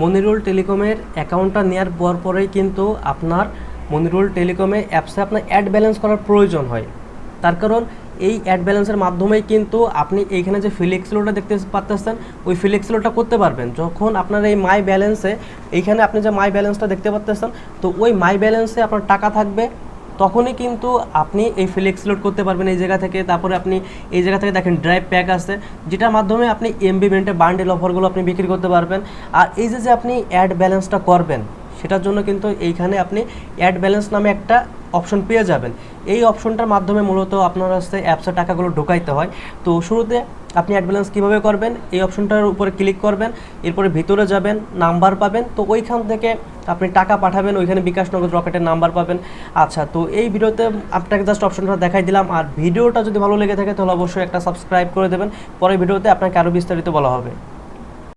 মনিরুল টেলিকমের অ্যাকাউন্টটা নেওয়ার পরেই কিন্তু আপনার মনিরুল টেলিকমে অ্যাপসে আপনার অ্যাড ব্যালেন্স করার প্রয়োজন হয়। তার কারণ এই অ্যাড ব্যালেন্সের মাধ্যমেই কিন্তু আপনি এইখানে যে ফ্লেক্সিলোডটা দেখতে পাচ্ছেন ওই ফ্লেক্সিলোডটা করতে পারবেন। যখন আপনার এই মাই ব্যালেন্সে এইখানে আপনি যে মাই ব্যালেন্সটা দেখতে পাচ্ছেন, তো ওই মাই ব্যালেন্সে আপনার টাকা থাকবে, তখনই কিন্তু আপনি এই ফ্লেক্স লোড করতে পারবেন এই জায়গা থেকে। তারপরে আপনি এই জায়গা থেকে দেখেন ড্রাইভ প্যাক আছে, যেটার মাধ্যমে আপনি এমবি বেন্টে বান্ডেল অফারগুলো আপনি বিক্রি করতে পারবেন। আর এই যে আপনি অ্যাড ব্যালেন্সটা করবেন সেটার জন্য কিন্তু এইখানে আপনি অ্যাড ব্যালেন্স নামে একটা অপশন পেয়ে যাবেন। এই অপশনটার মাধ্যমে মূলত আপনার কাছে অ্যাপসের টাকাগুলো ঢোকাইতে হয়। তো শুরুতে আপনি অ্যাড ব্যালেন্স কীভাবে করবেন, এই অপশনটার উপরে ক্লিক করবেন, এরপরে ভিতরে যাবেন, নাম্বার পাবেন, তো ওইখান থেকে আপনি টাকা পাঠাবেন, ওইখানে বিকাশ নগদ রকেটের নাম্বার পাবেন। আচ্ছা, তো এই ভিডিওতে আপনাকে জাস্ট অপশনটা দেখাই দিলাম। আর ভিডিওটা যদি ভালো লেগে থাকে তাহলে অবশ্যই একটা সাবস্ক্রাইব করে দেবেন, পরের ভিডিওতে আপনাকে আরও বিস্তারিত বলা হবে।